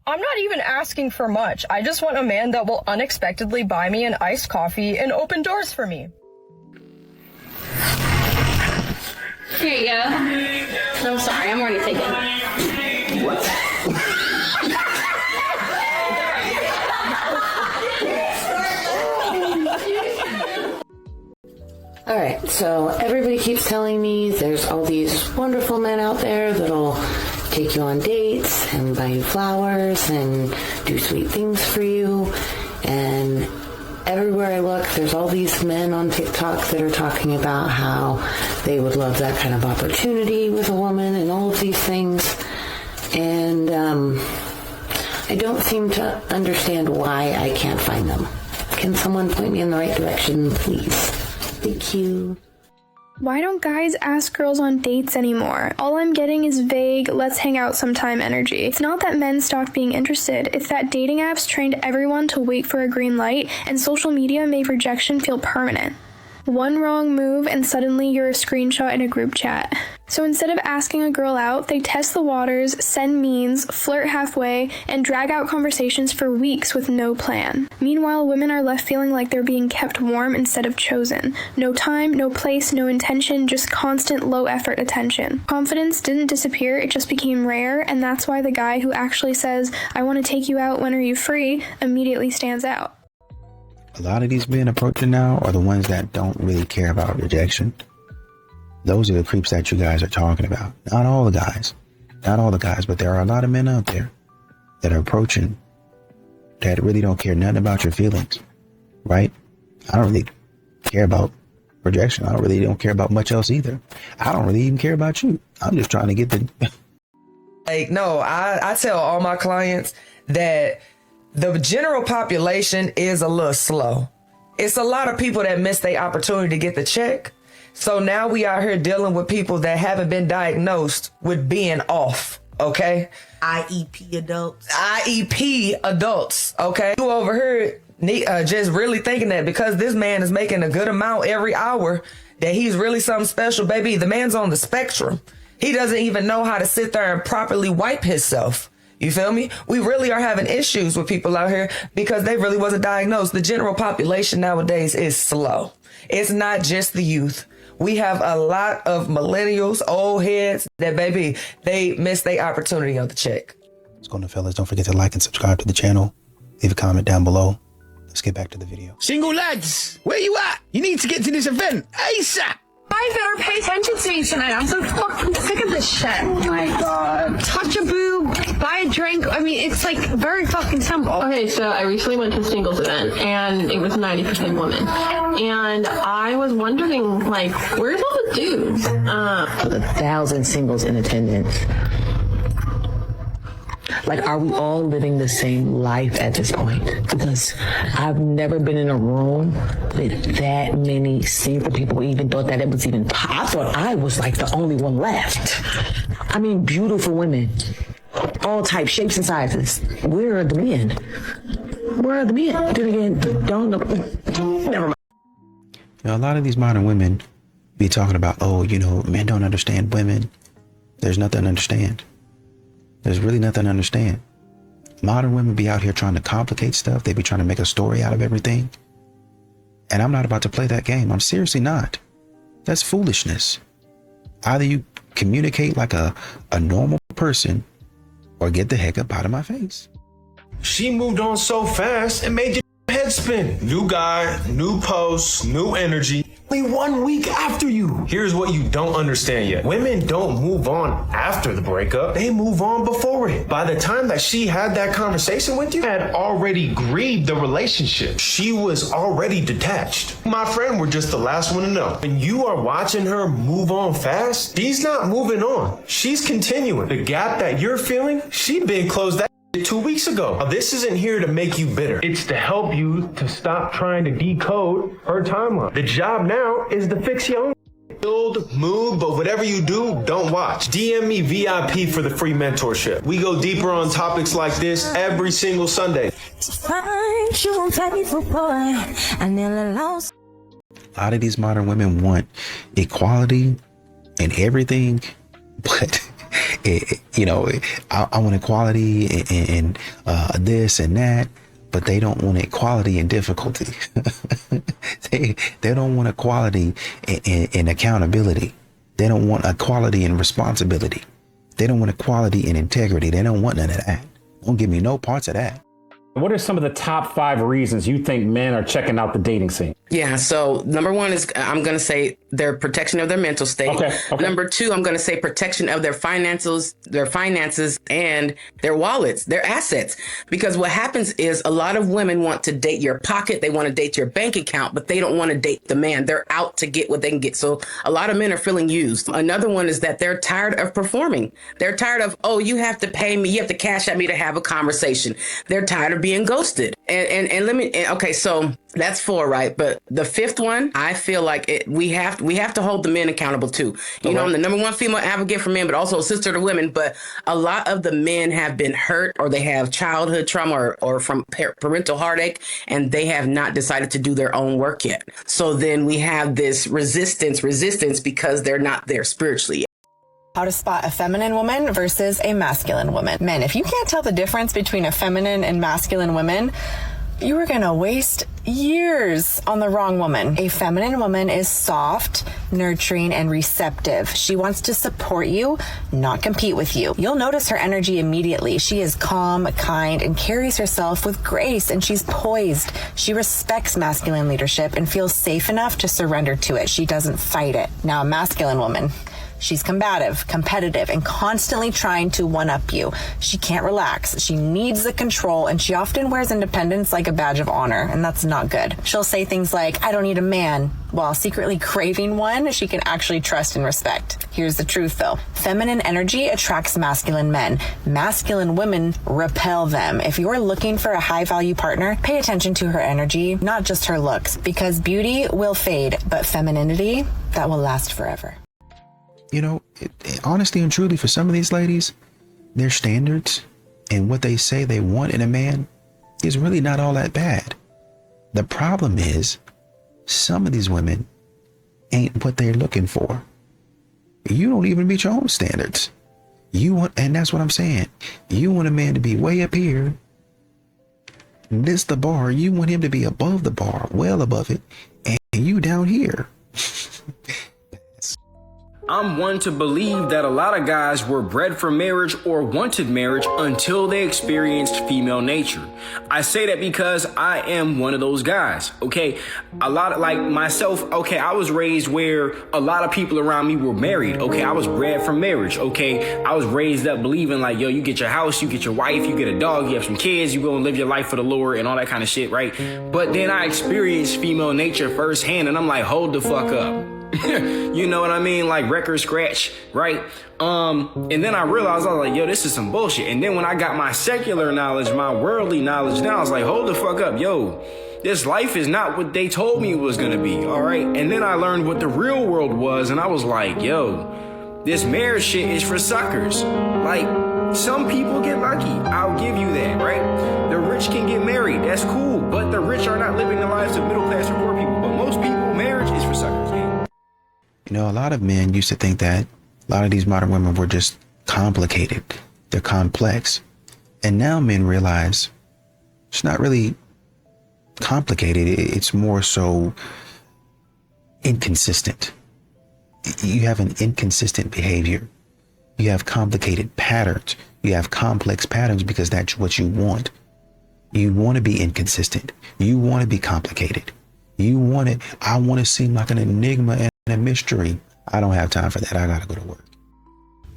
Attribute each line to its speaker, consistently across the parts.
Speaker 1: I'm not even asking for much. I just want a man that will unexpectedly buy me an iced coffee and open doors for me.
Speaker 2: Here you go. I'm sorry, I'm already taken. What?
Speaker 3: Alright, so everybody keeps telling me there's all these wonderful men out there that'll take you on dates and buy you flowers and do sweet things for you. And everywhere I look, there's all these men on TikTok that are talking about how they would love that kind of opportunity with a woman and all of these things. And I don't seem to understand why I can't find them. Can someone point me in the right direction, please? Thank you.
Speaker 4: Why don't guys ask girls on dates anymore? All I'm getting is vague, let's hang out sometime energy. It's not that men stopped being interested, it's that dating apps trained everyone to wait for a green light, and social media made rejection feel permanent. One wrong move and suddenly you're a screenshot in a group chat. So instead of asking a girl out, they test the waters, send memes, flirt halfway, and drag out conversations for weeks with no plan. Meanwhile, women are left feeling like they're being kept warm instead of chosen. No time, no place, no intention, just constant low-effort attention. Confidence didn't disappear, it just became rare, and that's why the guy who actually says, "I want to take you out, when are you free?" immediately stands out.
Speaker 5: A lot of these men approaching now are the ones that don't really care about rejection. Those are the creeps that you guys are talking about. Not all the guys, but there are a lot of men out there that are approaching that really don't care nothing about your feelings, right? I don't really care about rejection. I don't care about much else either. I don't really even care about you. I'm just trying to get the...
Speaker 6: Like, no, I tell all my clients that the general population is a little slow. It's a lot of people that miss their opportunity to get the check. So now we out here dealing with people that haven't been diagnosed with being off, okay?
Speaker 7: IEP adults.
Speaker 6: IEP adults, okay? You over here just really thinking that because this man is making a good amount every hour, that he's really something special. Baby, the man's on the spectrum. He doesn't even know how to sit there and properly wipe himself. You feel me? We really are having issues with people out here because they really wasn't diagnosed. The general population nowadays is slow. It's not just the youth. We have a lot of millennials, old heads that, baby, they miss their opportunity on the check.
Speaker 5: What's going on, fellas? Don't forget to like and subscribe to the channel. Leave a comment down below. Let's get back to the video.
Speaker 8: Single lads, where you at? You need to get to this event ASAP.
Speaker 2: I better pay attention to me tonight. I'm so fucking sick of this shit. Oh my god. Touch a boob, buy a drink. I mean, it's like very fucking simple. Okay, so I recently went to a singles event and it was 90% women. And I was wondering, like, where's all the dudes?
Speaker 3: With 1,000 singles in attendance. Like, are we all living the same life at this point? Because I've never been in a room with that many single people, even thought that it was even I thought I was like the only one left. I mean, beautiful women, all types, shapes, and sizes. Where are the men? Where are the men? Then again, don't know. Never mind.
Speaker 5: You know, a lot of these modern women be talking about, oh, you know, men don't understand women. There's nothing to understand. There's really nothing to understand. Modern women be out here trying to complicate stuff. They be trying to make a story out of everything. And I'm not about to play that game. I'm seriously not. That's foolishness. Either you communicate like a normal person or get the heck up out of my face.
Speaker 8: She moved on so fast, it made your head spin. New guy, new posts, new energy. Only 1 week after you. Here's what you don't understand yet. Women don't move on after the breakup. They move on before it. By the time that she had that conversation with you, had already grieved the relationship. She was already detached. My friend were just the last one to know. When you are watching her move on fast, she's not moving on. She's continuing. The gap that you're feeling, she been closed that 2 weeks ago. Now, this isn't here to make you bitter. It's to help you to stop trying to decode her timeline. The job now is to fix your own. Build, move, but whatever you do, don't watch. DM me VIP for the free mentorship. We go deeper on topics like this every single Sunday.
Speaker 5: A lot of these modern women want equality and everything, but I want equality and this and that, but they don't want equality in difficulty. they don't want equality in accountability. They don't want equality in responsibility. They don't want equality in integrity. They don't want none of that. Don't give me no parts of that.
Speaker 9: What are some of the top 5 reasons you think men are checking out the dating scene?
Speaker 10: Yeah, so number 1 is I'm going to say their protection of their mental state.
Speaker 9: Okay.
Speaker 10: Number 2, I'm going to say protection of their finances and their wallets, their assets. Because what happens is a lot of women want to date your pocket. They want to date your bank account, but they don't want to date the man. They're out to get what they can get. So a lot of men are feeling used. Another one is that they're tired of performing. They're tired of, oh, you have to pay me. You have to cash at me to have a conversation. They're tired of being ghosted. Okay, so that's 4, right? But the 5th one, I feel like we have to hold the men accountable too. You know, I'm the number 1 female advocate for men, but also a sister to women. But a lot of the men have been hurt, or they have childhood trauma or from parental heartache, and they have not decided to do their own work yet. So then we have this resistance because they're not there spiritually.
Speaker 11: How to spot a feminine woman versus a masculine woman. Men, if you can't tell the difference between a feminine and masculine woman, you are going to waste years on the wrong woman. A feminine woman is soft, nurturing, and receptive. She wants to support you, not compete with you. You'll notice her energy immediately. She is calm, kind, and carries herself with grace, and she's poised. She respects masculine leadership and feels safe enough to surrender to it. She doesn't fight it. Now, a masculine woman, she's combative, competitive, and constantly trying to one-up you. She can't relax. She needs the control, and she often wears independence like a badge of honor, and that's not good. She'll say things like, I don't need a man, while secretly craving one she can actually trust and respect. Here's the truth, though. Feminine energy attracts masculine men. Masculine women repel them. If you're looking for a high-value partner, pay attention to her energy, not just her looks, because beauty will fade, but femininity, that will last forever.
Speaker 5: You know, honestly and truly, for some of these ladies, their standards and what they say they want in a man is really not all that bad. The problem is some of these women ain't what they're looking for. You don't even meet your own standards. And that's what I'm saying. You want a man to be way up here. This the bar. You want him to be above the bar, well above it, and you down here.
Speaker 12: I'm one to believe that a lot of guys were bred for marriage or wanted marriage until they experienced female nature. I say that because I am one of those guys, okay? A lot of, like myself, okay, I was raised where a lot of people around me were married, okay? I was bred for marriage, okay? I was raised up believing like, yo, you get your house, you get your wife, you get a dog, you have some kids, you go and live your life for the Lord and all that kind of shit, right? But then I experienced female nature firsthand and I'm like, hold the fuck up. You know what I mean? Like record scratch, right? And then I realized, I was like, yo, this is some bullshit. And then when I got my secular knowledge, my worldly knowledge, then I was like, hold the fuck up, yo. This life is not what they told me it was gonna be, all right? And then I learned what the real world was, and I was like, yo, this marriage shit is for suckers. Like, some people get lucky, I'll give you that, right? The rich can get married, that's cool, but the rich are not living the lives of middle class or poor people. But most people, marriage is for suckers, man.
Speaker 5: You know, a lot of men used to think that a lot of these modern women were just complicated. They're complex. And now men realize it's not really complicated. It's more so inconsistent. You have an inconsistent behavior. You have complicated patterns. You have complex patterns because that's what you want. You want to be inconsistent. You want to be complicated. I want to seem like an enigma and a mystery. I don't have time for that. I gotta go to work.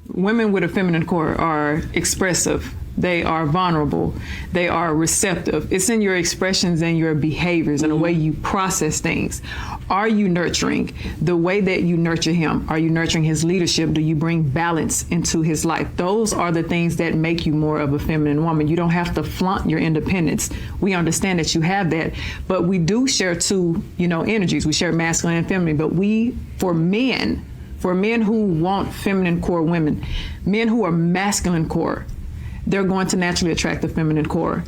Speaker 13: Women with a feminine core are expressive. They are vulnerable. They are receptive. It's in your expressions and your behaviors and the way you process things. Are you nurturing the way that you nurture him? Are you nurturing his leadership? Do you bring balance into his life? Those are the things that make you more of a feminine woman. You don't have to flaunt your independence. We understand that you have that, but we do share two, energies. We share masculine and feminine, but for men who want feminine core women, men who are masculine core, they're going to naturally attract the feminine core.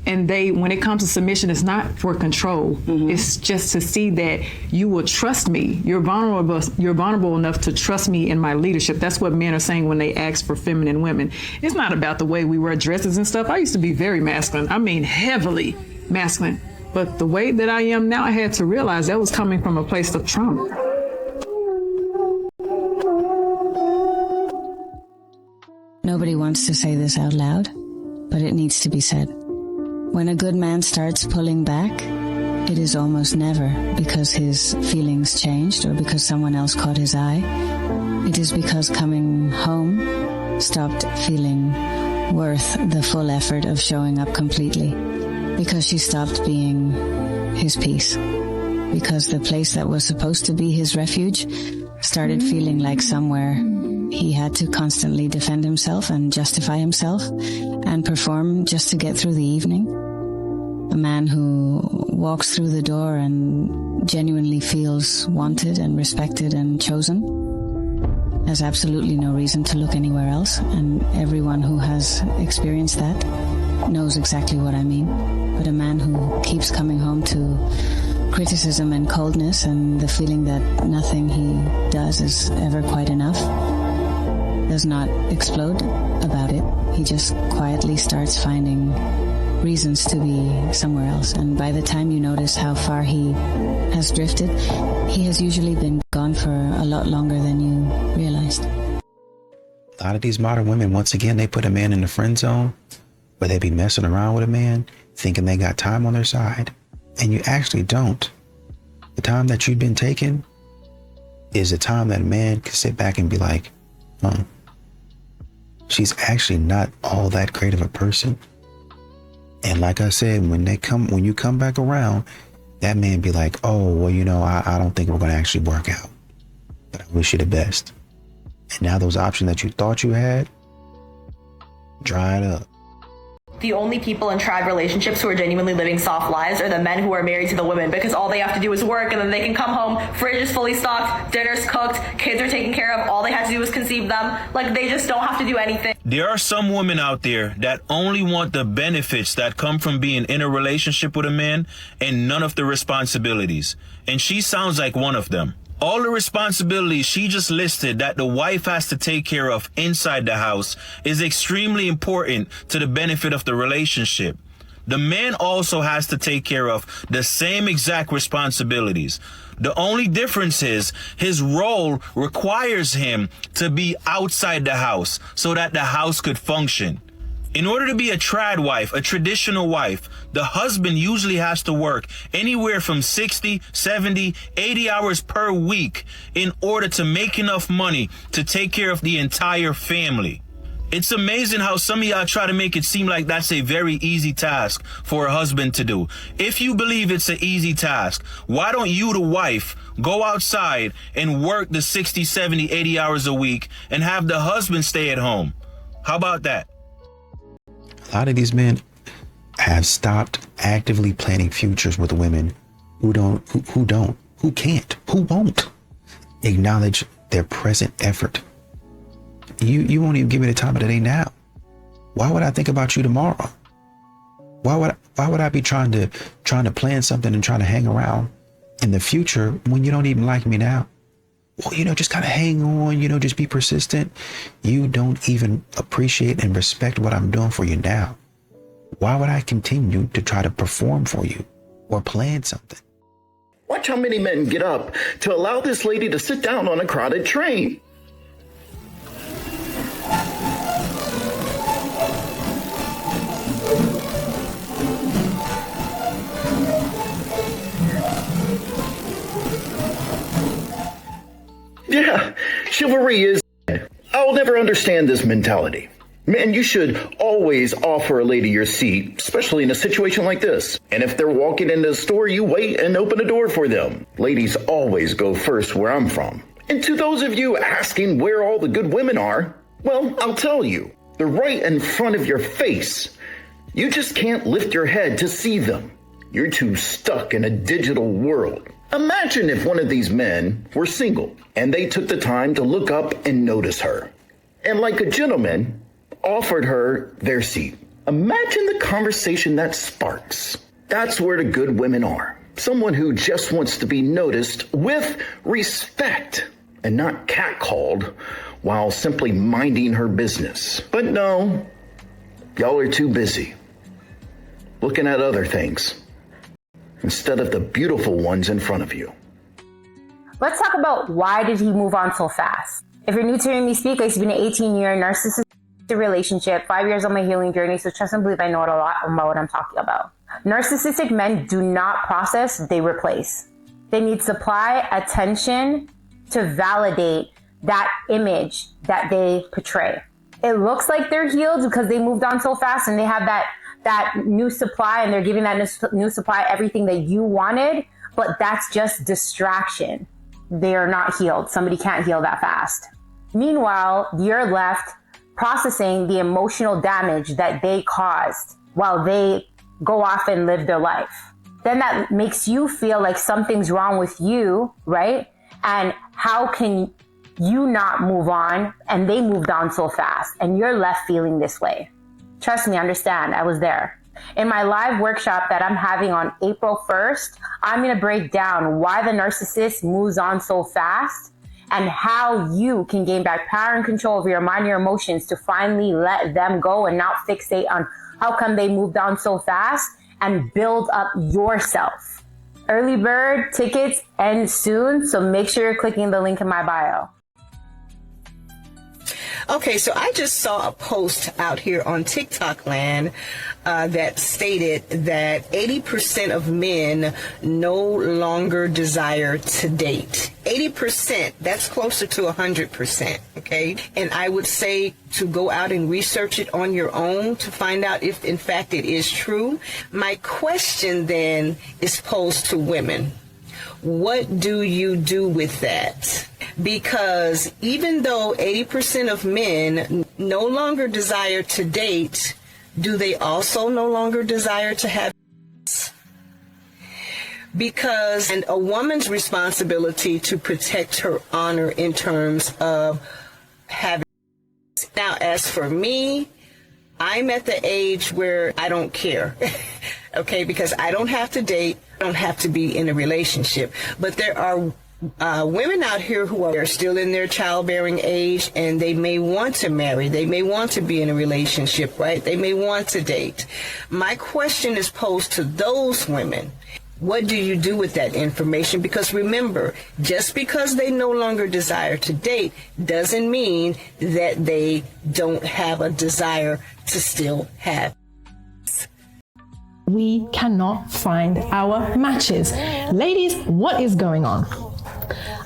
Speaker 13: And when it comes to submission, it's not for control. It's just to see that you will trust me. You're vulnerable enough to trust me in my leadership. That's what men are saying when they ask for feminine women. It's not about the way we wear dresses and stuff. I used to be very masculine. I mean, heavily masculine. But the way that I am now, I had to realize that was coming from a place of trauma.
Speaker 14: Nobody wants to say this out loud, but it needs to be said. When a good man starts pulling back, it is almost never because his feelings changed or because someone else caught his eye. It is because coming home stopped feeling worth the full effort of showing up completely. Because she stopped being his peace. Because the place that was supposed to be his refuge started feeling like somewhere he had to constantly defend himself and justify himself and perform just to get through the evening. A man who walks through the door and genuinely feels wanted and respected and chosen has absolutely no reason to look anywhere else, and everyone who has experienced that knows exactly what I mean. But a man who keeps coming home to criticism and coldness and the feeling that nothing he does is ever quite enough does not explode about it. He just quietly starts finding reasons to be somewhere else. And by the time you notice how far he has drifted, he has usually been gone for a lot longer than you realized.
Speaker 5: A lot of these modern women, once again, they put a man in the friend zone where they be messing around with a man thinking they got time on their side, and you actually don't. The time that you've been taking is the time that a man can sit back and be like, she's actually not all that great of a person. And like I said, when you come back around, that man be like, oh, well, I don't think we're going to actually work out, but I wish you the best. And now those options that you thought you had, dried up.
Speaker 15: The only people in tribe relationships who are genuinely living soft lives are the men who are married to the women, because all they have to do is work and then they can come home, fridge is fully stocked, dinner's cooked, kids are taken care of, all they had to do was conceive them. Like, they just don't have to do anything.
Speaker 16: There are some women out there that only want the benefits that come from being in a relationship with a man and none of the responsibilities. And she sounds like one of them. All the responsibilities she just listed that the wife has to take care of inside the house is extremely important to the benefit of the relationship. The man also has to take care of the same exact responsibilities. The only difference is his role requires him to be outside the house so that the house could function. In order to be a trad wife, a traditional wife, the husband usually has to work anywhere from 60, 70, 80 hours per week in order to make enough money to take care of the entire family. It's amazing how some of y'all try to make it seem like that's a very easy task for a husband to do. If you believe it's an easy task, why don't you, the wife, go outside and work the 60, 70, 80 hours a week and have the husband stay at home? How about that?
Speaker 5: A lot of these men have stopped actively planning futures with women who can't, who won't acknowledge their present effort. You won't even give me the time of the day now. Why would I think about you tomorrow? Why would I be trying to plan something and trying to hang around in the future when you don't even like me now? Well, just kind of hang on, just be persistent. You don't even appreciate and respect what I'm doing for you now. Why would I continue to try to perform for you or plan something?
Speaker 17: Watch how many men get up to allow this lady to sit down on a crowded train. Yeah, chivalry is dead. I'll never understand this mentality. Man, you should always offer a lady your seat, especially in a situation like this. And if they're walking into the store, you wait and open a door for them. Ladies always go first where I'm from. And to those of you asking where all the good women are, well, I'll tell you. They're right in front of your face. You just can't lift your head to see them. You're too stuck in a digital world. Imagine if one of these men were single and they took the time to look up and notice her. And like a gentleman, offered her their seat. Imagine the conversation that sparks. That's where the good women are. Someone who just wants to be noticed with respect and not catcalled while simply minding her business. But no, y'all are too busy looking at other things instead of the beautiful ones in front of you.
Speaker 18: Let's talk about why did he move on so fast? If you're new to hearing me speak, I used to be in an 18-year narcissistic relationship, 5 years on my healing journey, so trust and believe I know a lot about what I'm talking about. Narcissistic men do not process, they replace. They need supply, attention to validate that image that they portray. It looks like they're healed because they moved on so fast and they have that new supply and they're giving that new supply everything that you wanted, but that's just distraction. They are not healed. Somebody can't heal that fast. Meanwhile, you're left processing the emotional damage that they caused while they go off and live their life. Then that makes you feel like something's wrong with you, right? And how can you not move on? And they moved on so fast and you're left feeling this way. Trust me, understand, I was there. In my live workshop that I'm having on April 1st, I'm gonna break down why the narcissist moves on so fast and how you can gain back power and control over your mind and your emotions to finally let them go and not fixate on how come they moved on so fast and build up yourself. Early bird tickets end soon, so make sure you're clicking the link in my bio.
Speaker 7: Okay, so I just saw a post out here on TikTok land that stated that 80% of men no longer desire to date. 80%, that's closer to 100%, okay? And I would say to go out and research it on your own to find out if in fact it is true. My question then is posed to women. What do you do with that? Because even though 80% of men no longer desire to date, do they also no longer desire to have sex? Because and a woman's responsibility to protect her honor in terms of having sex. Now, as for me, I'm at the age where I don't care, okay, because I don't have to date, I don't have to be in a relationship. But there are women out here who are still in their childbearing age and they may want to marry, they may want to be in a relationship, right? They may want to date. My question is posed to those women. What do you do with that information? Because remember, just because they no longer desire to date doesn't mean that they don't have a desire to still have.
Speaker 19: We cannot find our matches. Ladies, what is going on?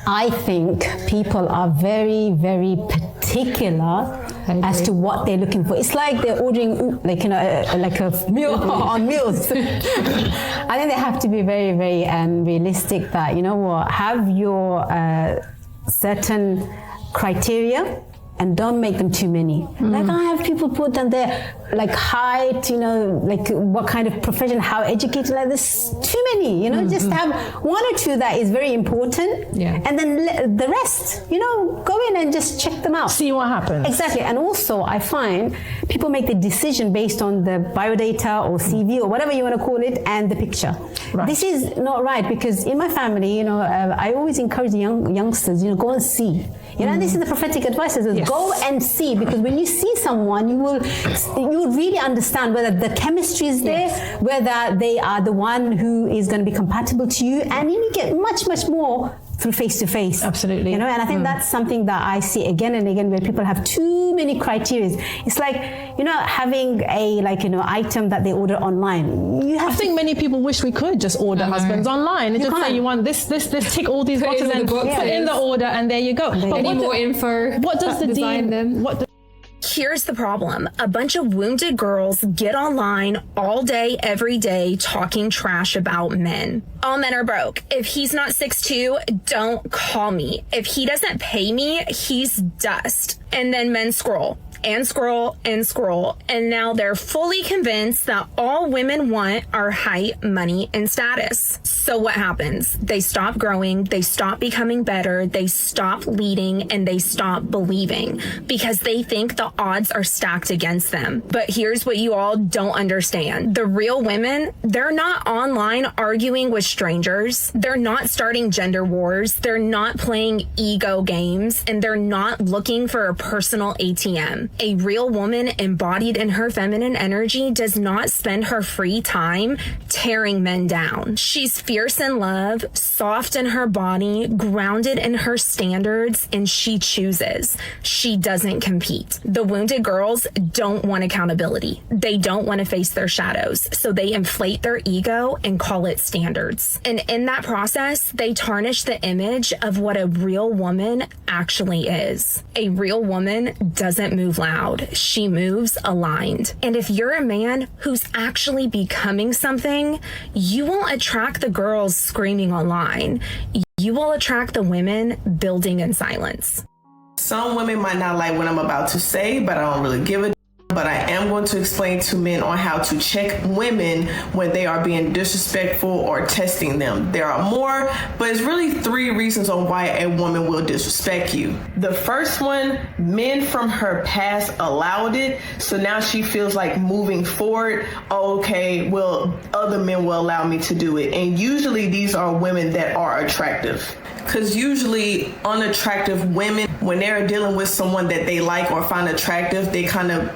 Speaker 20: I think people are very, very particular as to what they're looking for. It's like they're ordering, like a meal on meals. I think they have to be very, very realistic. That have your certain criteria. And don't make them too many. Like I have people put on there, like height, like what kind of profession, how educated, like this. Too many, just have one or two that is very important. Yeah. And then the rest, go in and just check them out.
Speaker 19: See what happens.
Speaker 20: Exactly. And also I find people make the decision based on the biodata or CV or whatever you want to call it and the picture. Right. This is not right because in my family, I always encourage the youngsters, go and see. And this is the prophetic advice. Yes. Go and see, because when you see someone, you will really understand whether the chemistry is there, whether they are the one who is going to be compatible to you, and you get much, much more through face-to-face.
Speaker 19: Absolutely.
Speaker 20: And I think that's something that I see again and again where people have too many criteria. It's like, having a item that they order online.
Speaker 19: I think many people wish we could just order husbands online and just say you want this, tick all these boxes and put in the order and there you go. But
Speaker 2: any more info?
Speaker 19: What does the dean?
Speaker 21: Here's the problem. A bunch of wounded girls get online all day, every day, talking trash about men. All men are broke. If he's not 6'2", don't call me. If he doesn't pay me, he's dust. And then men scroll. and scroll and scroll. And now they're fully convinced that all women want are height, money, and status. So what happens? They stop growing, they stop becoming better, they stop leading, and they stop believing because they think the odds are stacked against them. But here's what you all don't understand. The real women, they're not online arguing with strangers. They're not starting gender wars. They're not playing ego games, and they're not looking for a personal ATM. A real woman embodied in her feminine energy does not spend her free time tearing men down. She's fierce in love, soft in her body, grounded in her standards, and she chooses. She doesn't compete. The wounded girls don't want accountability. They don't want to face their shadows, so they inflate their ego and call it standards. And in that process, they tarnish the image of what a real woman actually is. A real woman doesn't move loud. She moves aligned. And if you're a man who's actually becoming something, you won't attract the girls screaming online. You will attract the women building in silence.
Speaker 7: Some women might not like what I'm about to say, but I don't really give a but I am going to explain to men on how to check women when they are being disrespectful or testing them. There are more, but it's really 3 reasons on why a woman will disrespect you. The first one, men from her past allowed it, so now she feels like moving forward, okay, well, other men will allow me to do it. And usually these are women that are attractive. Because usually unattractive women, when they're dealing with someone that they like or find attractive, they kind of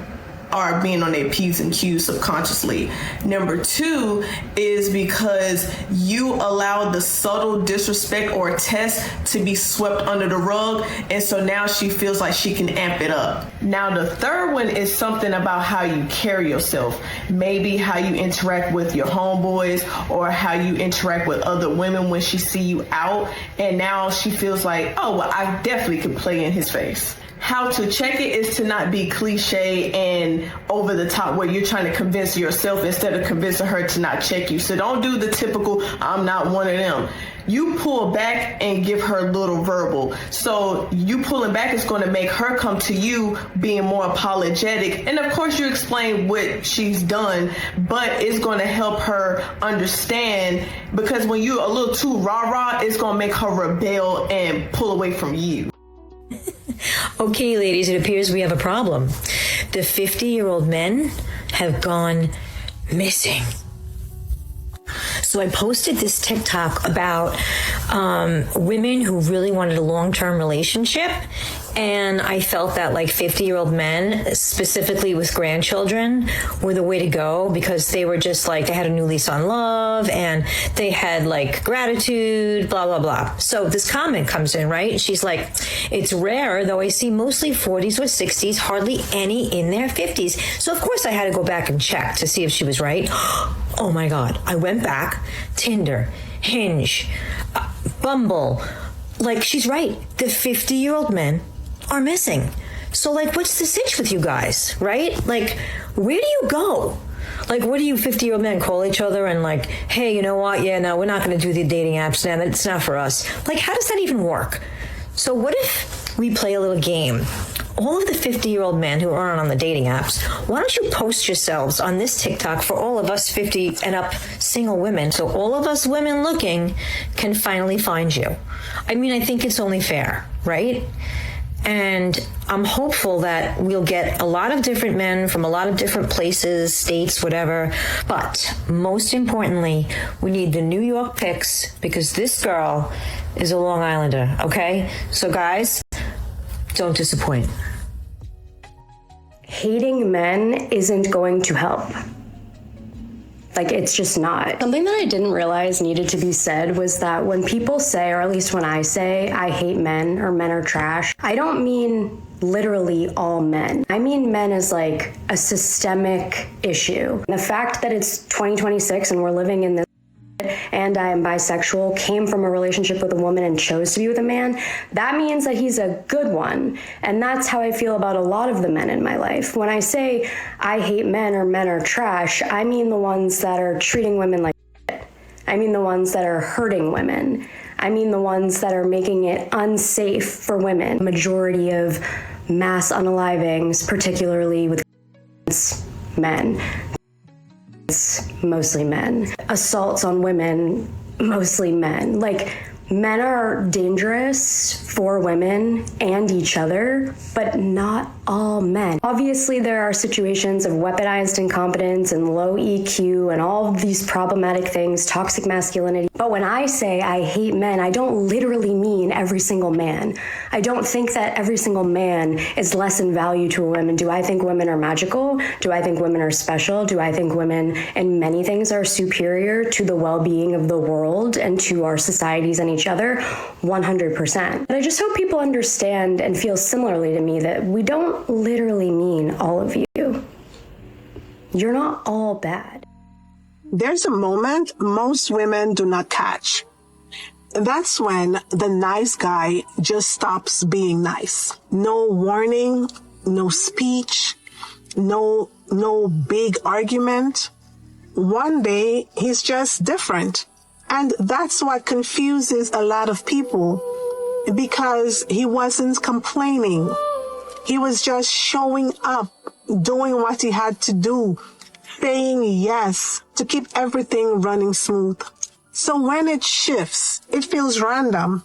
Speaker 7: are being on their P's and Q's subconsciously. Number 2 is because you allow the subtle disrespect or test to be swept under the rug, and so now she feels like she can amp it up. Now the third one is something about how you carry yourself. Maybe how you interact with your homeboys or how you interact with other women when she see you out, and now she feels like, oh, well, I definitely could play in his face. How to check it is to not be cliche and over the top where you're trying to convince yourself instead of convincing her to not check you. So don't do the typical, I'm not one of them. You pull back and give her little verbal. So you pulling back is going to make her come to you being more apologetic. And of course you explain what she's done, but it's going to help her understand, because when you're a little too rah-rah, it's going to make her rebel and pull away from you.
Speaker 1: Okay, ladies, it appears we have a problem. The 50-year-old men have gone missing. So I posted this TikTok about women who really wanted a long-term relationship, and I felt that like 50-year-old men, specifically with grandchildren, were the way to go, because they were just like, they had a new lease on love and they had like gratitude, blah, blah, blah. So this comment comes in, right? She's like, it's rare, though I see mostly 40s or 60s, hardly any in their 50s. So of course I had to go back and check to see if she was right. Oh my God. I went back, Tinder, Hinge, Bumble. Like, she's right. The 50-year-old men are missing. So like, what's the sitch with you guys, right? Like, where do you go? Like, what do you 50-year-old men call each other and like, hey, you know what? Yeah, no, we're not going to do the dating apps now. It's not for us. Like, how does that even work? So what if we play a little game? All of the 50-year-old men who aren't on the dating apps, why don't you post yourselves on this TikTok for all of us 50 and up single women, so all of us women looking can finally find you? I mean, I think it's only fair, right? And I'm hopeful that we'll get a lot of different men from a lot of different places, states, whatever. But most importantly, we need the New York pics, because this girl is a Long Islander, okay? So guys, don't disappoint.
Speaker 22: Hating men isn't going to help. Like, it's just not. Something that I didn't realize needed to be said was that when people say, or at least when I say, I hate men or men are trash, I don't mean literally all men. I mean men as like a systemic issue. The fact that it's 2026 and we're living in this and I am bisexual, came from a relationship with a woman and chose to be with a man, that means that he's a good one. And that's how I feel about a lot of the men in my life. When I say I hate men or men are trash, I mean the ones that are treating women like shit. I mean the ones that are hurting women. I mean the ones that are making it unsafe for women. Majority of mass unalivings, particularly with men. Mostly men. Assaults on women, mostly men. Like, men are dangerous for women and each other, but not all men. Obviously, there are situations of weaponized incompetence and low EQ and all of these problematic things, toxic masculinity. But when I say I hate men, I don't literally mean every single man. I don't think that every single man is less in value to a woman. Do I think women are magical? Do I think women are special? Do I think women in many things are superior to the well-being of the world and to our societies and each other? 100%. But I just hope people understand and feel similarly to me that we don't literally mean all of you. You're not all bad.
Speaker 4: There's a moment most women do not catch. That's when the nice guy just stops being nice. No warning, no speech, no big argument. One day he's just different. And that's what confuses a lot of people, because he wasn't complaining. He was just showing up, doing what he had to do, saying yes to keep everything running smooth. So when it shifts, it feels random,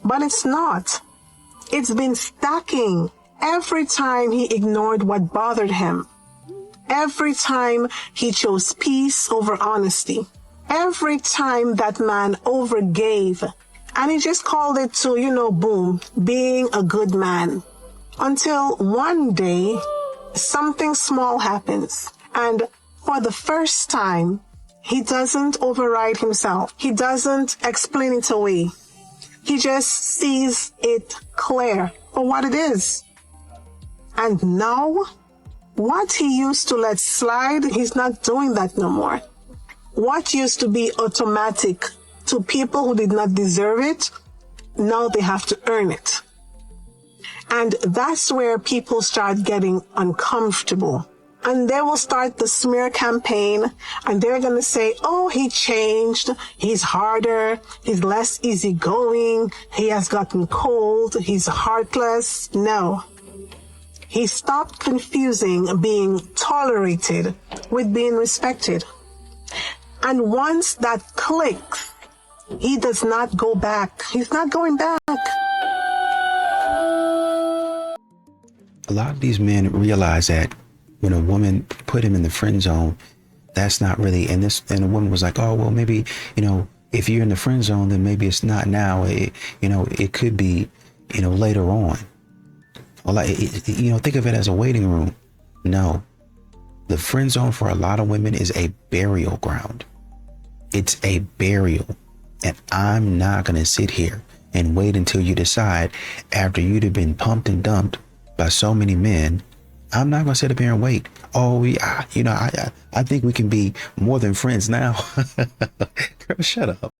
Speaker 4: but it's not. It's been stacking every time he ignored what bothered him. Every time he chose peace over honesty. Every time that man overgave, and he just called it to, boom, being a good man. Until one day, something small happens. And for the first time, he doesn't override himself. He doesn't explain it away. He just sees it clear for what it is. And now, what he used to let slide, he's not doing that no more. What used to be automatic to people who did not deserve it, now they have to earn it. And that's where people start getting uncomfortable. And they will start the smear campaign, and they're going to say, oh, he changed, he's harder, he's less easygoing, he has gotten cold, he's heartless. No. He stopped confusing being tolerated with being respected. And once that clicks, he does not go back. He's not going back.
Speaker 5: A lot of these men realize that when a woman put him in the friend zone, that's not really, and a woman was like, oh, well, maybe, if you're in the friend zone, then maybe it's not now. It could be, later on. Or think of it as a waiting room. No. The friend zone for a lot of women is a burial ground. It's a burial. And I'm not going to sit here and wait until you decide, after you'd have been pumped and dumped by so many men. I'm not going to sit up here and wait. Oh, yeah, I think we can be more than friends now. Girl, shut up.